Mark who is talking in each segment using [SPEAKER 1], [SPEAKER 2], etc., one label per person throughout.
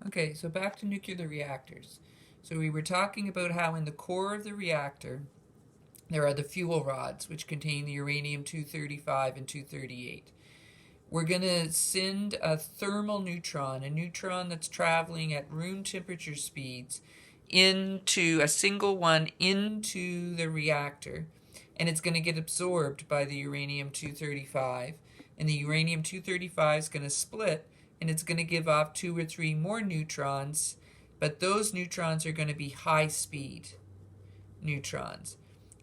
[SPEAKER 1] Okay, so back to nuclear reactors. So we were talking about how in the core of the reactor there are the fuel rods, which contain the uranium-235 and 238. We're going to send a thermal neutron, a neutron that's traveling at room temperature speeds, into a single one into the reactor, and it's going to get absorbed by the uranium-235, and the uranium-235 is going to split, and it's going to give off 2 or 3 more neutrons, but those neutrons are going to be high-speed neutrons.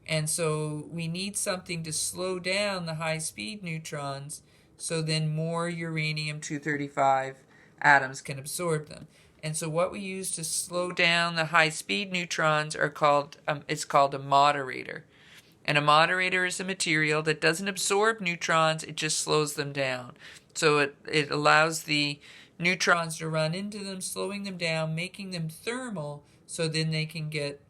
[SPEAKER 1] And so we need something to slow down the high-speed neutrons so then more uranium-235 atoms can absorb them. And so what we use to slow down the high-speed neutrons are called, it's called a moderator. And a moderator is a material that doesn't absorb neutrons, it just slows them down. So it allows the neutrons to run into them, slowing them down, making them thermal, so then they can get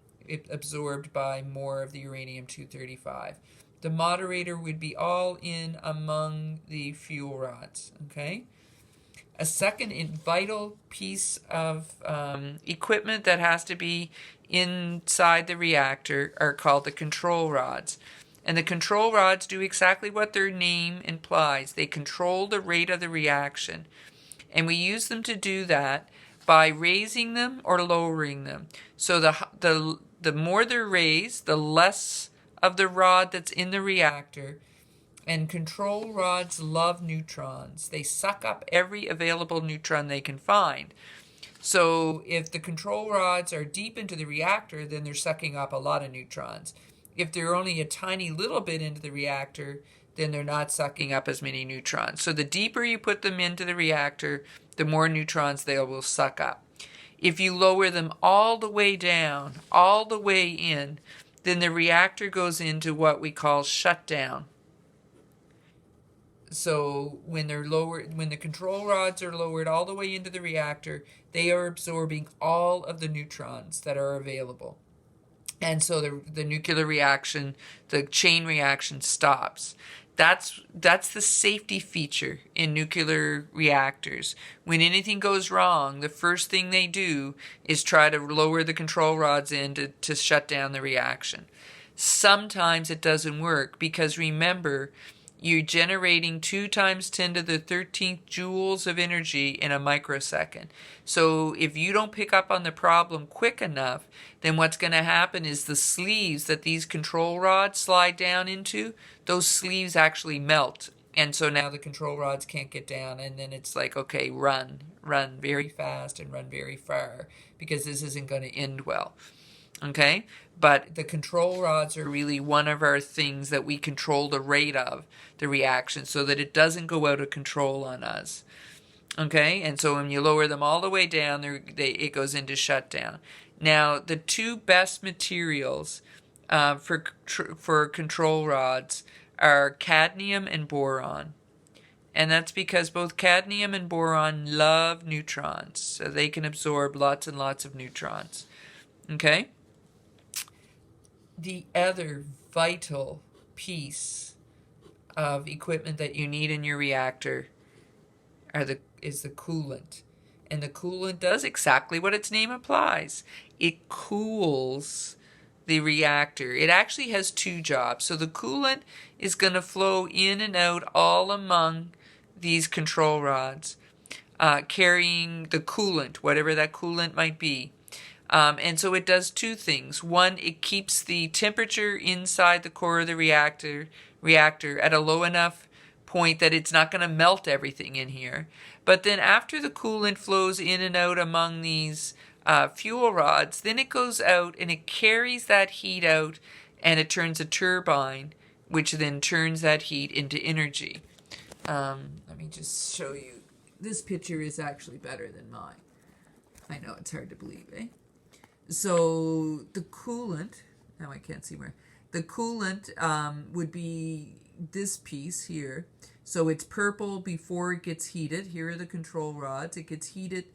[SPEAKER 1] absorbed by more of the uranium-235. The moderator would be all in among the fuel rods, okay? A second vital piece of equipment that has to be inside the reactor are called the control rods. And the control rods do exactly what their name implies. They control the rate of the reaction. And we use them to do that by raising them or lowering them. So the more they're raised, the less of the rod that's in the reactor. And control rods love neutrons. They suck up every available neutron they can find. So if the control rods are deep into the reactor, then they're sucking up a lot of neutrons. If they're only a tiny little bit into the reactor, then they're not sucking up as many neutrons. So the deeper you put them into the reactor, the more neutrons they will suck up. If you lower them all the way down, all the way in, then the reactor goes into what we call shutdown. So when they're lowered, when the control rods are lowered all the way into the reactor, they are absorbing all of the neutrons that are available. And so the nuclear reaction, the chain reaction stops. That's the safety feature in nuclear reactors. When anything goes wrong, the first thing they do is try to lower the control rods in to shut down the reaction. Sometimes it doesn't work because remember, you're generating 2 times 10 to the 13th joules of energy in a microsecond. So if you don't pick up on the problem quick enough, then what's going to happen is the sleeves that these control rods slide down into, those sleeves actually melt. And so now the control rods can't get down, and then it's like, okay, run very fast and run very far, because this isn't going to end well. Okay? But the control rods are really one of our things that we control the rate of the reaction so that it doesn't go out of control on us. Okay? And so when you lower them all the way down, it goes into shutdown. Now, the 2 best materials for control rods are cadmium and boron. And that's because both cadmium and boron love neutrons, so they can absorb lots and lots of neutrons. Okay? The other vital piece of equipment that you need in your reactor is the coolant. And the coolant does exactly what its name implies. It cools the reactor. It actually has 2 jobs. So the coolant is going to flow in and out all among these control rods, carrying the coolant, whatever that coolant might be. And so it does 2 things. One, it keeps the temperature inside the core of the reactor at a low enough point that it's not going to melt everything in here. But then after the coolant flows in and out among these fuel rods, then it goes out and it carries that heat out, and it turns a turbine, which then turns that heat into energy. Let me just show you. This picture is actually better than mine. I know, it's hard to believe, eh? So the coolant, now I can't see where, the coolant would be this piece here. So it's purple before it gets heated. Here are the control rods. It gets heated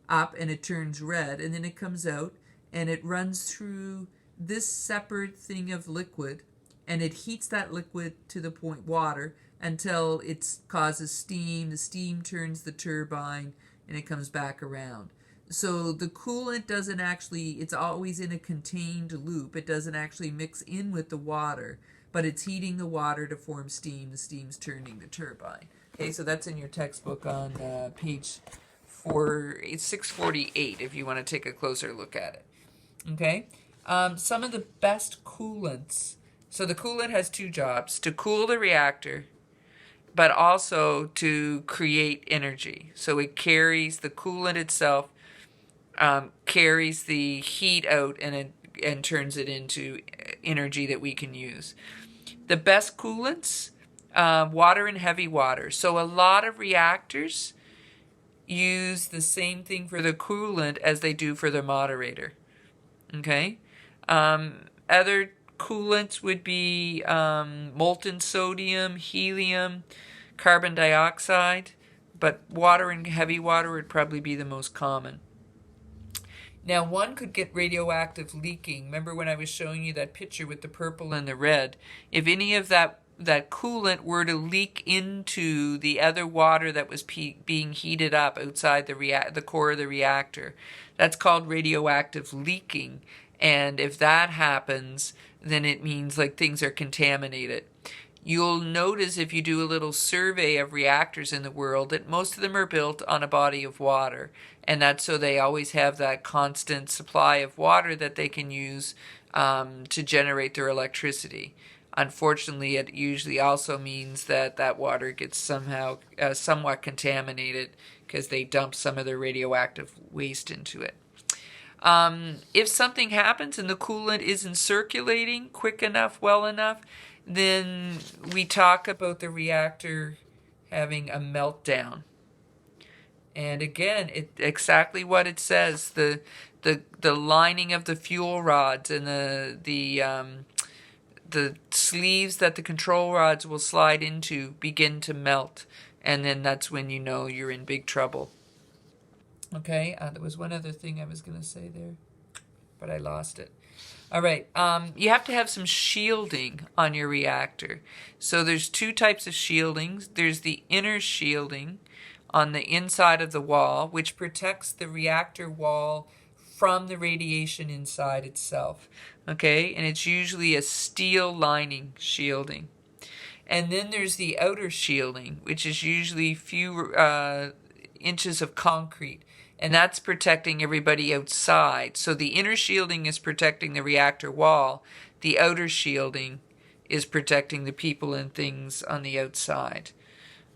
[SPEAKER 1] up and it turns red, and then it comes out and it runs through this separate thing of liquid, and it heats that liquid to the point water until it causes steam. The steam turns the turbine and it comes back around. So the coolant doesn't actually, it's always in a contained loop. It doesn't actually mix in with the water, but it's heating the water to form steam. The steam's turning the turbine. Okay, so that's in your textbook on page 648 if you want to take a closer look at it. Okay, some of the best coolants. So the coolant has two jobs: to cool the reactor, but also to create energy. So it carries, the coolant itself carries the heat out and turns it into energy that we can use. The best coolants, water and heavy water. So a lot of reactors use the same thing for the coolant as they do for the moderator. Okay? Other coolants would be molten sodium, helium, carbon dioxide, but water and heavy water would probably be the most common. Now, one could get radioactive leaking. Remember when I was showing you that picture with the purple and the red? If any of that coolant were to leak into the other water that was being heated up outside the core of the reactor, that's called radioactive leaking. And if that happens, then it means like things are contaminated. You'll notice if you do a little survey of reactors in the world that most of them are built on a body of water. And that's so they always have that constant supply of water that they can use to generate their electricity. Unfortunately, it usually also means that that water gets somehow somewhat contaminated because they dump some of their radioactive waste into it. If something happens and the coolant isn't circulating quick enough, well enough, then we talk about the reactor having a meltdown. And again, exactly what it says, the lining of the fuel rods and the sleeves that the control rods will slide into begin to melt, and then that's when you know you're in big trouble. Okay, there was one other thing I was going to say there, but I lost it. All right, you have to have some shielding on your reactor. So there's two types of shieldings. There's the inner shielding on the inside of the wall, which protects the reactor wall from the radiation inside itself. Okay, and it's usually a steel lining shielding. And then there's the outer shielding, which is usually few inches of concrete. And that's protecting everybody outside. So the inner shielding is protecting the reactor wall. The outer shielding is protecting the people and things on the outside.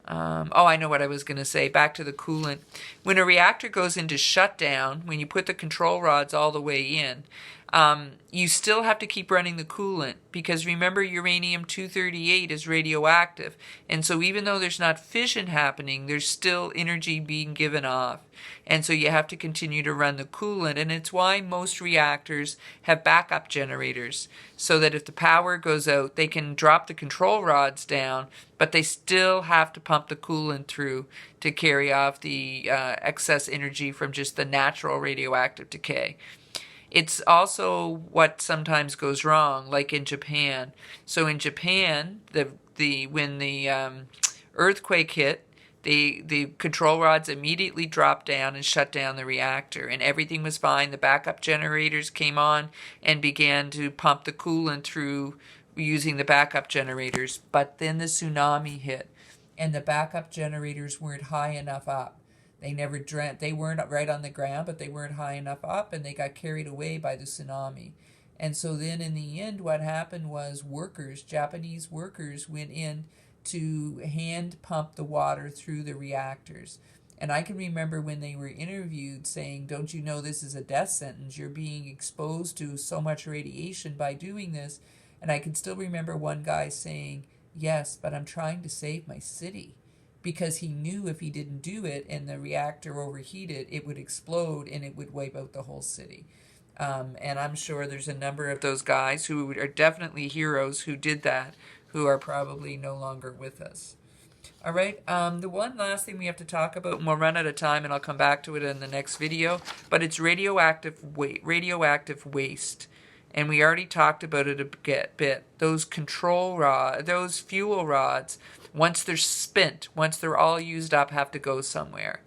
[SPEAKER 1] I know what I was going to say. Back to the coolant. When a reactor goes into shutdown, when you put the control rods all the way in, you still have to keep running the coolant because remember uranium-238 is radioactive. And so even though there's not fission happening, there's still energy being given off. And so you have to continue to run the coolant. And it's why most reactors have backup generators so that if the power goes out, they can drop the control rods down, but they still have to pump the coolant through to carry off the excess energy from just the natural radioactive decay. It's also what sometimes goes wrong, like in Japan. So in Japan, when the earthquake hit, the control rods immediately dropped down and shut down the reactor, and everything was fine. The backup generators came on and began to pump the coolant through using the backup generators. But then the tsunami hit, and the backup generators weren't high enough up. They weren't right on the ground, but they weren't high enough up, and they got carried away by the tsunami. And so then in the end, what happened was Japanese workers went in to hand pump the water through the reactors. And I can remember when they were interviewed saying, don't you know this is a death sentence? You're being exposed to so much radiation by doing this. And I can still remember one guy saying, yes, but I'm trying to save my city. Because he knew if he didn't do it and the reactor overheated, it would explode and it would wipe out the whole city. And I'm sure there's a number of those guys who are definitely heroes who did that, who are probably no longer with us. All right, the one last thing we have to talk about, and we'll run out of time and I'll come back to it in the next video, but it's radioactive waste. And we already talked about it a bit. Those those fuel rods, once they're spent, once they're all used up, have to go somewhere.